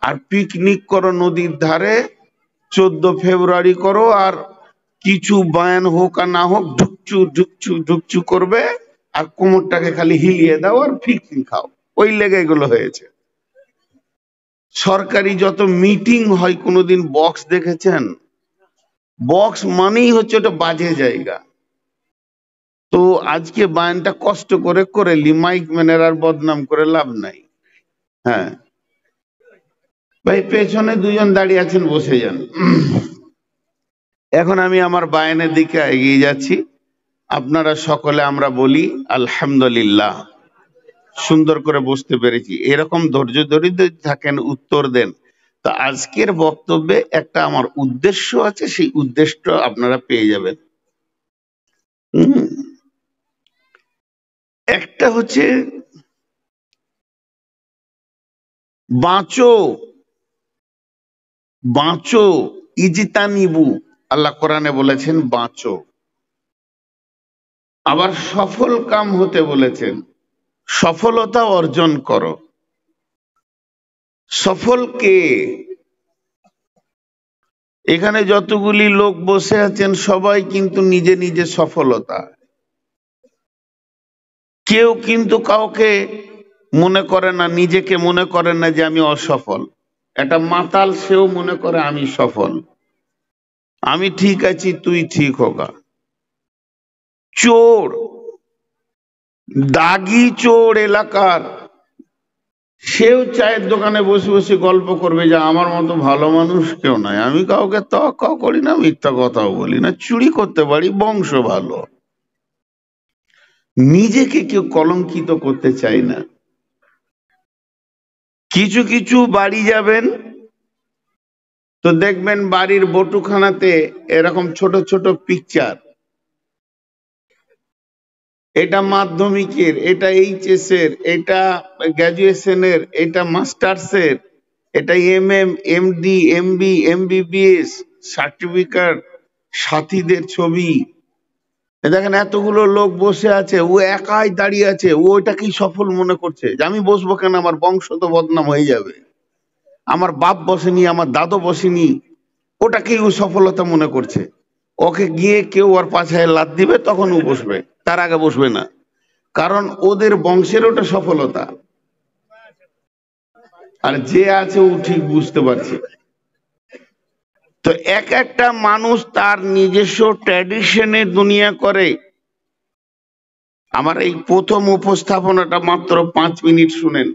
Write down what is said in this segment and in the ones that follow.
আর picnic করো নদীর ধারে, 14 ফেব্রুয়ারি করো, আর কিছু বায়ান হোক আর না হোক ঢুকচু ঢুকচু ঢুকচু করবে, আর কোমরটাকে খালি হিলিয়ে দাও আর পিকনিক খাও। ওই লেগে এগুলো হয়েছে। সরকারি যত মিটিং হয়, কোনোদিন বক্স দেখেছেন? বক্স মানেই হচ্ছে ওটা বাজে জায়গা। তো আজকে বায়ানটা কষ্ট করে করে মাইক ম্যানের আর বদনাম করে লাভ নাই। হ্যাঁ ভাই, পেছনে দুজন দাঁড়িয়ে আছেন, বসে যান। এখন আমি আমার বায়ানের দিকে এগিয়ে যাচ্ছি। আপনারা সকলে আমরা বলি আলহামদুলিল্লাহ। সুন্দর করে বুঝতে পেরেছি। এরকম ধৈর্য ধরে যদি থাকেন, উত্তর দেন। তো আজকের বক্তব্যে একটা আমার উদ্দেশ্য আছে, সেই উদ্দেশ্য আপনারা পেয়ে যাবেন। একটা হচ্ছে বাঁচো, বাঁচো, ইজতানিবু, আল্লাহ কোরআনে বলেছেন বাঁচো। আবার সফল কাম হতে বলেছেন, সফলতা অর্জন করো। সফল কে? এখানে যতগুলি লোক বসে আছেন সবাই কিন্তু নিজে নিজে সফলতা। কেউ কিন্তু কাউকে মনে করে না, নিজেকে মনে করে না যে আমি অসফল। একটা মাতাল সেও মনে করে আমি সফল, আমি ঠিক আছি, তুই ঠিক হোগা। চোর, দাগি চোর এলাকার, সেও চায়ের দোকানে বসে বসে গল্প করবে যে আমার মতো ভালো মানুষ কেউ নাই, আমি কাউকে তোয়াক্কা করি না, মিথ্যা কথাও বলি না, চুরি করতে পারি, বংশ ভালো। নিজেকে কেউ কলঙ্কিত করতে চায় না। কিছু কিছু বাড়ি যাবেন তো দেখবেন বাড়ির বটুখানাতে এরকম ছোট ছোট পিকচার, এটা মাধ্যমিকের, এটা এইচএস এর, এটা গ্রাজুয়েশনের, এটা মাস্টার্সের, এটা MM, MD, MB, MBBS certificate, সাথীদের ছবি। দেখেন এতগুলো লোক বসে আছে, ও একাই দাঁড়িয়ে আছে, ও ওইটাকেই সফল মনে করছে যে আমি বসবো কেন, আমার বংশ তো বদনাম হয়ে যাবে, আমার বাপ বসেনি, আমার দাদু বসেনি, ওটাকেই ও সফলতা মনে করছে। ওকে গিয়ে কেউ ওর পাছায় লাত দিবে, তখন ও বসবে, তার আগে বসবে না, কারণ ওদের বংশের ওটা সফলতা। আর যে আছে ও ঠিক বুঝতে পারছে। তো এক একটা মানুষ তার নিজস্ব ট্র্যাডিশনের দুনিয়া করে। আমার এই প্রথম উপস্থাপনাটা মাত্র 5 মিনিট শুনেন,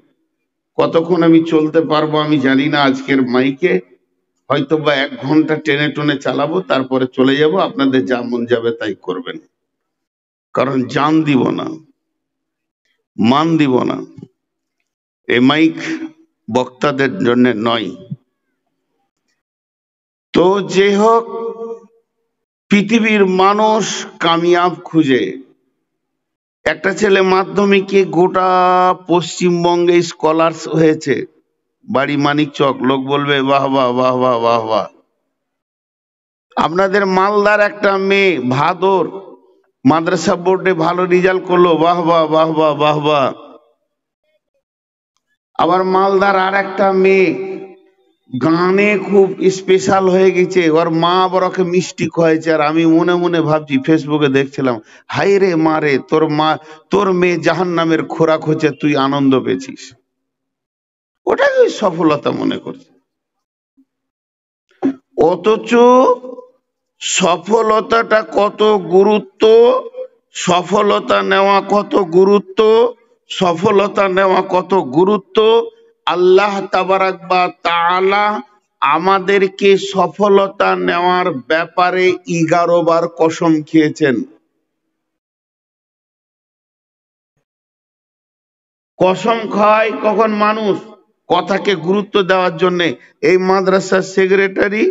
কতক্ষণ আমি চলতে পারবো আমি জানি না। আজকের মাইকে হয়তো বা 1 ঘন্টা টেনে টুনে চালাবো, তারপরে চলে যাব, আপনাদের যা মন যাবে তাই করবেন, কারণ জান দিব না, মান দিব না। এই মাইক বক্তাদের জন্য নয়। তো যে হোক, পৃথিবীর মানুষ কামিয়াব খুঁজে। একটা ছেলে মাধ্যমিকে গোটা পশ্চিমবঙ্গে স্কলার্স হয়েছে, বাড়ি মানিকচক, লোক বলবে বাহ বাহ বাহ বাহ বাহ বাহ। আপনাদের মালদার একটা মেয়ে ভাদর মাদ্রাসা বোর্ডে ভালো রেজাল্ট করলো, বাহ বাহ বাহ বাহ বাহ বাহ। আবার মালদার আর একটা মেয়ে গানে খুব স্পেশাল হয়ে গেছে, ওর মা আবার ওকে মিষ্টি খাওয়াইছে, আর আমি মনে মনে ভাবছি, ফেসবুকে দেখছিলাম, হাই রে মা রে, তোর মেয়ে জাহান্নামের খোরাক হচ্ছে, তুই আনন্দ পেয়েছিস। ওটাকে সফলতা মনে করছে। অথচ সফলতাটা কত গুরুত্ব, সফলতা নেওয়া কত গুরুত্ব, সফলতা নেওয়া কত গুরুত্ব। আল্লাহ তাবারাক ওয়া তাআলা আমাদেরকে সফলতা নেওয়ার ব্যাপারে 11 বার কসম খেয়েছেন। কসম খায় কখন মানুষ? কথাকে গুরুত্ব দেওয়ার জন্য। এই মাদ্রাসার সেক্রেটারি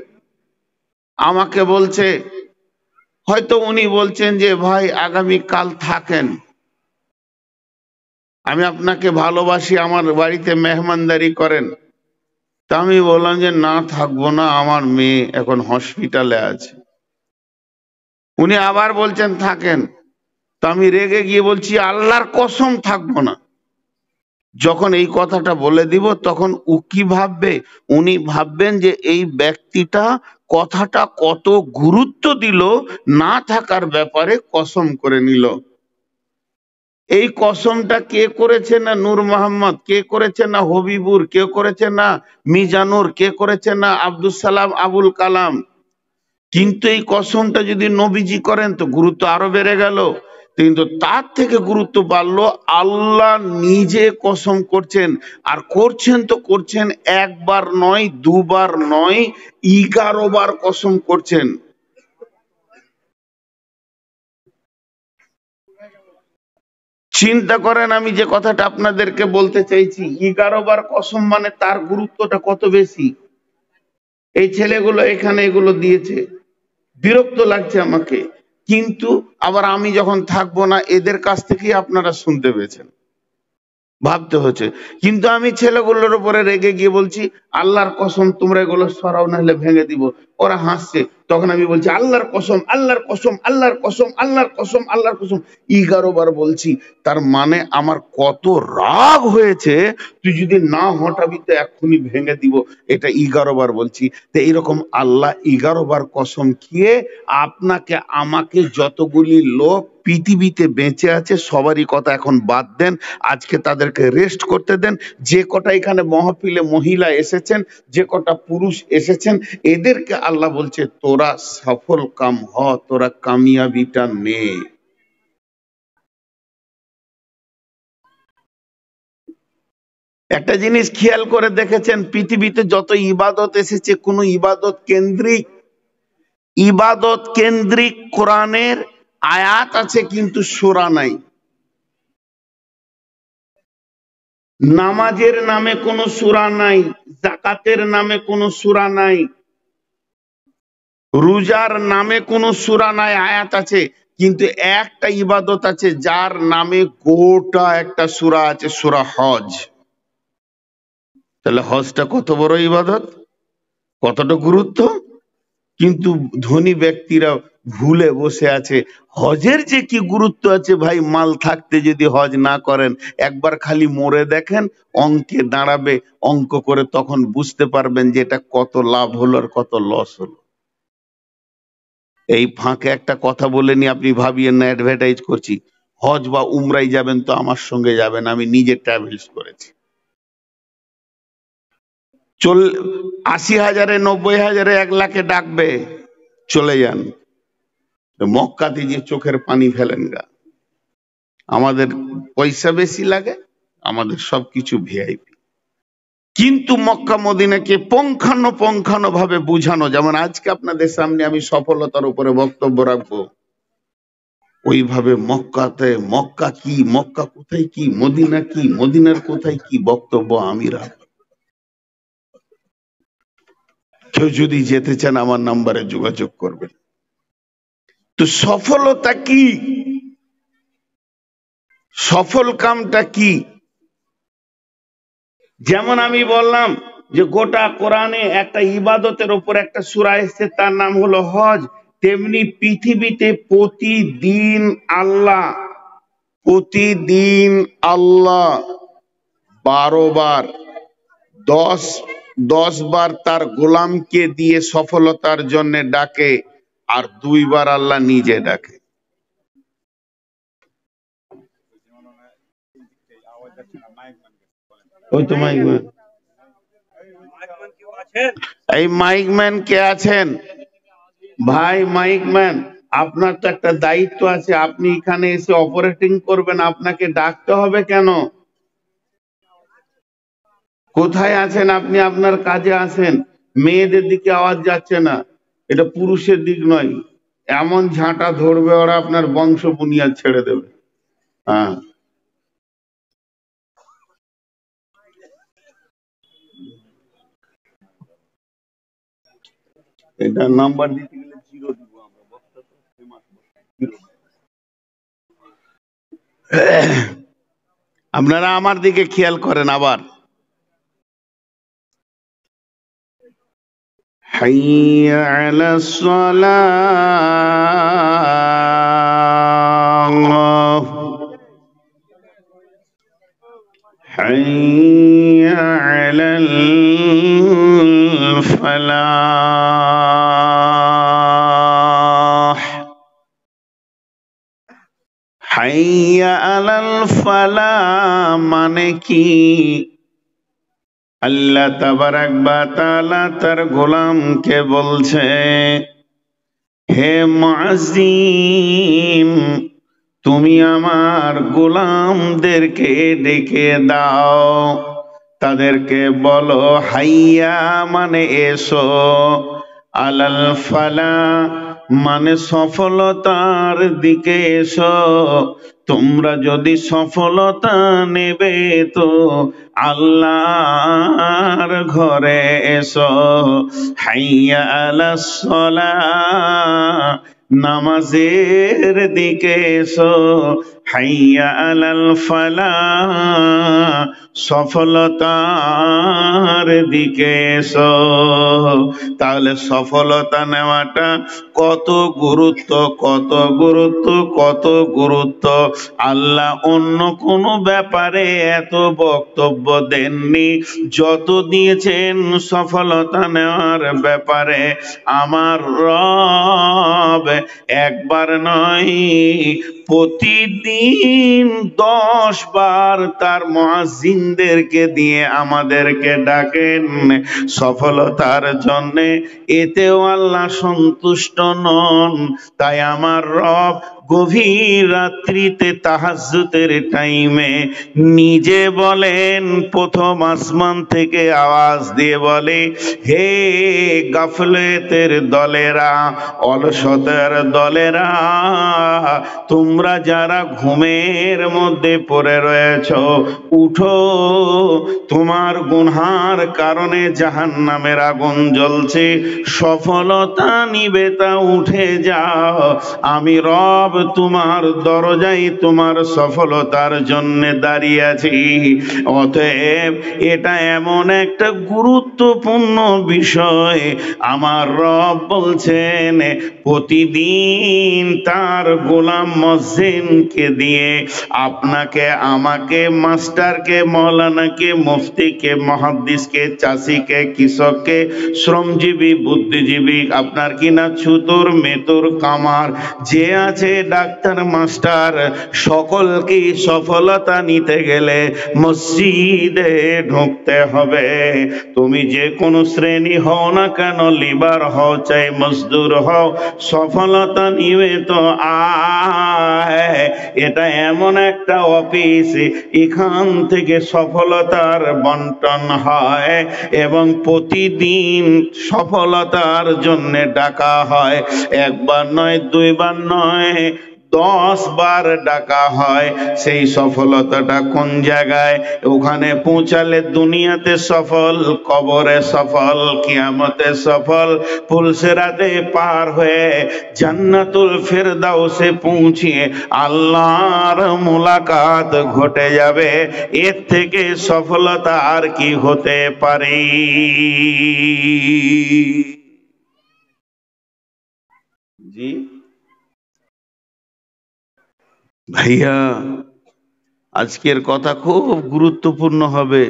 আমাকে বলছে, হয়তো উনি বলছেন যে ভাই আগামী কাল থাকেন, আমি আপনাকে ভালোবাসি, আমার বাড়িতে মেহমানদারি করেন। তা আমি বললাম যে না, থাকবো না, আমার মেয়ে এখন হসপিটালে আছে। উনি আবার বলছেন থাকেন। তা আমি রেগে গিয়ে বলছি, আল্লাহর কসম থাকবো না। যখন এই কথাটা বলে দিব তখন ও কি ভাববে? উনি ভাববেন যে এই ব্যক্তিটা কথাটা কত গুরুত্ব দিল, না থাকার ব্যাপারে কসম করে নিল। এই কসমটা কে করেছে? না নূর মোহাম্মদ, কে করেছে? না হবিবুর, কে করেছে? না মিজানুর, কে করেছে? না আব্দুল সালাম আবুল কালাম। কিন্তু এই কসমটা যদি নবীজি করেন তো গুরুত্ব আরো বেড়ে গেল। কিন্তু তার থেকে গুরুত্ব বাড়লো, আল্লাহ নিজে কসম করছেন। আর করছেন তো করছেন, একবার নয়, দুবার নয়, 11 বার কসম করছেন। চিন্তা করেন, আমি যে কথাটা আপনাদেরকে বলতে চাইছি, 11 বার কসম মানে তার গুরুত্বটা কত বেশি। এই ছেলেগুলো এখানে এগুলো দিয়েছে, বিরক্ত লাগছে আমাকে, কিন্তু আবার আমি যখন থাকবো না এদের কাছ থেকেই আপনারা শুনতে পেয়েছেন, ভাবতে হচ্ছে। কিন্তু আমি ছেলেগুলোর উপরে রেগে গিয়ে বলছি, আল্লাহর কসম তোমরা এগুলো সরাও, না হলে ভেঙে দিব। ওরা হাসছে, তখন আমি বলছি আল্লাহর কসম, আল্লাহর কসম, আল্লাহর কসম, আল্লাহর কসম, আল্লাহর কসম, 11 বার বলছি। তার মানে আমার কত রাগ হয়েছে, তুই যদি না হটাবি তো এক্ষুনি ভেঙে দিব, এটা 11 বার বলছি। তো এইরকম আল্লাহ 11 বার কসম খেয়ে আপনাকে আমাকে যতগুলি লোক পৃথিবীতে বেঁচে আছে সবারই কথা এখন বাদ দেন, আজকে তাদেরকে রেস্ট করতে দেন। যে কটা এখানে মহফিলে মহিলা এসেছেন, যে কটা পুরুষ এসেছেন, এদেরকে আল্লাহ বলছে তোরা সফল কাম হ, তোরা কামিয়াবিটা নে। একটা জিনিস খেয়াল করে দেখেছেন, পৃথিবীতে যত ইবাদত এসেছে, কোন ইবাদত কেন্দ্রিক কোরআনের আয়াত আছে কিন্তু সূরা নাই। নামাজের নামে কোনো সূরা নাই, যাকাতের নামে কোনো সূরা নাই, রোজার নামে কোনো সূরা নাই, আয়াত আছে। কিন্তু একটা ইবাদত আছে যার নামে গোটা একটা সূরা আছে, সূরা হজ। তাহলে হজটা কত বড় ইবাদত, কতটা গুরুত্ব। কিন্তু ধনী ব্যক্তিরা ভুলে বসে আছে হজের যে কি গুরুত্ব আছে। ভাই, মাল থাকতে যদি হজ না করেন, একবার খালি মরে দেখেন, অঙ্কে দাঁড়াবে, অঙ্ক করে তখন বুঝতে পারবেন যে এটা কত লাভ হলো আর কত লস হলো। এই ফাঁকে একটা কথা বলে নি, আপনি ভাবিয়েন না অ্যাডভার্টাইজ করছি। হজ বা উমরাই যাবেন তো আমার সঙ্গে যাবেন, আমি নিজে ট্রাভেলস করেছি। 80,000-এ, 90,000-এ, 1 লাখে ডাকবে, চলে যান। মক্কাতে যে চোখের পানি ফেলেন গা। আমাদের পয়সা বেশি লাগে, আমাদের সবকিছু ভিআইপি। কিন্তু মক্কা মদিনাকে পঙ্খানো ভাবে বুঝানো, যেমন আজকে আপনাদের সামনে আমি সফলতার উপরে বক্তব্য রাখবো, ওইভাবে মক্কাতে মক্কা কি, মক্কা কোথায় কি, মদিনা কি, মদিনার কোথায় কি, বক্তব্য আমি রাখবো। কেউ যদি যেতে চান আমার নাম্বারে যোগাযোগ করবেন। তো সফলতা কি, সফল কামটা কি? যেমন আমি বললাম যে গোটা কোরআনে একটা ইবাদতের উপর একটা সূরা এসেছে, তার নাম হলো হজ। তেমনি পৃথিবীতে প্রতিদিন আল্লাহ 12 বার, 10 বার তার গোলামকে দিয়ে সফলতার জন্য ডাকে, আর 2 বার আল্লাহ নিজে ডাকে। ওই তো মাইকম্যান, এই মাইকম্যান কে আছেন? ভাই মাইকম্যান, আপনার তো একটা দায়িত্ব আছে, আপনি এখানে এসে অপারেটিং করবেন, আপনাকে ডাকতে হবে কেন? কোথায় আছেন আপনি? আপনার কাজে আছেন। মেয়েদের দিকে আওয়াজ যাচ্ছে না, এটা পুরুষের দিক নয়। এমন ঝাঁটা ধরবে ওরা, আপনার বংশ বুনিয়াদ ছেড়ে দেবে। হ্যাঁ, এটা নাম্বার দিতে গেলে 0 দিব আমরা, বক্তা তো famous বক্তা, 0। আপনারা আমার দিকে খেয়াল করেন আবার। হাইয়া আলাস সালাহ, حي على الفلاح হাইয়া আলাল ফালাহ মানে কি? আল্লাহ তাবারাক ওয়া তাআলা তার গোলামকে বলছে, হে মুআজ্জিন, তুমি আমার গোলামদেরকে ডেকে দাও, তাদেরকে বলো হাইয়া মানে এসো, আলাল ফালাহ মানে সফলতার দিকে এসো। তোমরা যদি সফলতা নেবে তো আল্লাহর ঘরে এসো। হাইয়া আলাস সালাহ নামাজের দিকে এসো। হাইয়া আলাল ফালাহ সফলতার দিকে এসো। তাহলে সফলতা নেওয়াটা কত গুরুত্ব, কত গুরুত্ব, কত গুরুত্ব। আল্লাহ অন্য কোনো ব্যাপারে এত বক্তব্য দেননি যত দিয়েছেন সফলতা নেওয়ার ব্যাপারে। আমার রব একবার নয়, প্রতিদিন 10 বার তার মুয়াজ্জিনদেরকে দিয়ে আমাদেরকে ডাকেন সফলতার জন্যে। এতেও আল্লাহ সন্তুষ্ট নন। তাই আমার রব গভীর রাত্রিতে তাহাজ্জুদের টাইমে নিজে বলেন, প্রথম আসমান থেকে আওয়াজ দিয়ে বলে, হে গাফলেতের দলেরা, অলসতার দলেরা, তোমরা যারা ঘুমের মধ্যে পড়ে রয়েছ, উঠো, তোমার গুনহার কারণে জাহান্নামের আগুন জ্বলছে, সফলতা নিবে তা উঠে যাও। আমি রব তোমার দরজায় তোমার সফলতার জন্য দাঁড়িয়ে আছি। অতএব এটা এমন একটা গুরুত্বপূর্ণ বিষয়, আমার রব বলছেন প্রতিদিন তার গোলাম মুয়াজ্জিনকে দিয়ে আপনাকে, আমাকে, মাস্টারকে, মৌলানাকে, মুফতিকে, মুহাদ্দিসকে, চাষিকে, কৃষককে, শ্রমজীবী, বুদ্ধিজীবী, আপনার কিনা ছুতর, মেতর, কামার, যে আছে ডাক্তার, মাস্টার, সকলকে সফলতা নিতে গেলে মসজিদে ঢুকতে হবে। তুমি যে কোনো শ্রেণী হও না কেন, লিবার হও চাই মজদুর হও, সফলতা নিবে তো আয়। এটা এমন একটা অফিস, এখান থেকে সফলতার বন্টন হয় এবং প্রতিদিন সফলতার জন্য ডাকা হয়। একবার নয়, দুইবার নয়, 10 বার ডাকা হয়। সেই সফলতাটা কোন জায়গায়? ওখানে পৌঁছালে দুনিয়াতে সফল, কবরে সফল, কিয়ামতে সফল, পুলসিরাতে পার হয়ে জান্নাতুল ফেরদাউসে পৌঁছিয়ে আল্লাহর মুলাকাত ঘটে যাবে। এর থেকে সফলতা আর কি হতে পারে? জি ভাইয়া, আজকের কথা খুব গুরুত্বপূর্ণ হবে।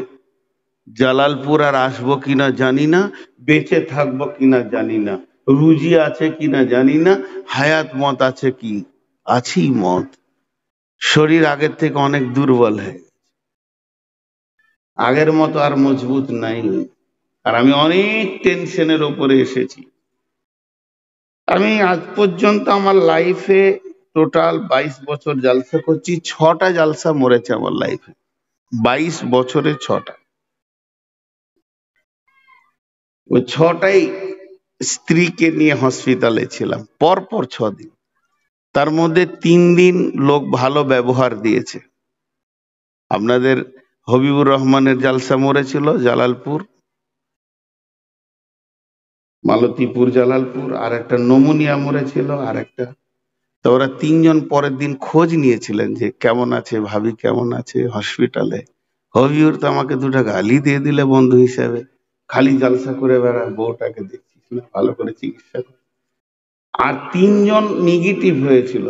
জালালপুর আর আসবো কিনা জানি না, বেঁচে থাকবো কিনা জানি না, রুজি আছে কিনা জানি না, হায়াত মত আছে কি, আছি মত। শরীর আগের থেকে অনেক দুর্বল হয়ে, আগের মতো আর মজবুত নাই। আর আমি অনেক টেনশনের উপরে এসেছি। আমি আজ পর্যন্ত আমার লাইফে টোটাল 22 বছর জালসা করছি, 6টা জালসা মরেছে আমার লাইফে। 22 বছরে 6টা। ওই 6টাই স্ত্রীকে নিয়ে হসপিটালে ছিলাম, পরপর 6 দিন। তার মধ্যে 3 দিন লোক ভালো ব্যবহার দিয়েছে। আপনাদের হবিবুর রহমানের জালসা মরেছিল জালালপুর, মালতীপুর জালালপুর, আর একটা নমুনিয়া মরেছিল, আর একটা। তো ওরা 3 জন পরের দিন খোঁজ নিয়েছিলেন যে কেমন আছে, ভাবি কেমন আছে হসপিটালে। হবিবুর তো আমাকে 2টা গালি দিয়ে দিলে বন্ধু হিসেবে, খালি জালসা করে বেড়া, বউটাকে দেখছিস না, ভালো করে চিকিৎসা কর। আর 3 জন নেগেটিভ হয়েছিল।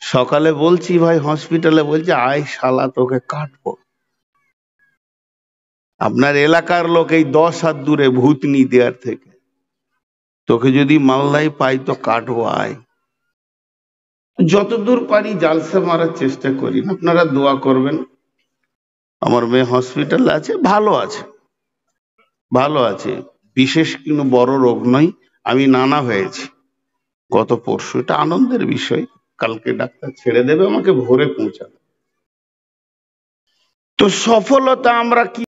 সকালে বলছি ভাই হসপিটালে, বলছে আয় শালা তোকে কাটবো। আপনার এলাকার লোক এই 10 হাত দূরে ভূতনি দেওয়ার থেকে, তোকে যদি মালদায় পাই তো কাটবো আয়। যতদূর পারি জালসা মারার চেষ্টা করি, আপনারা দোয়া করবেন। আমার মেয়ে হসপিটাল আছে, ভালো আছে, ভালো আছে, বিশেষ কোনো বড় রোগ নয়। আমি নানা হয়েছি গত পরশু, এটা আনন্দের বিষয়। কালকে ডাক্তার ছেড়ে দেবে আমাকে, ভোরে পৌঁছাবে। তো সফলতা আমরা কি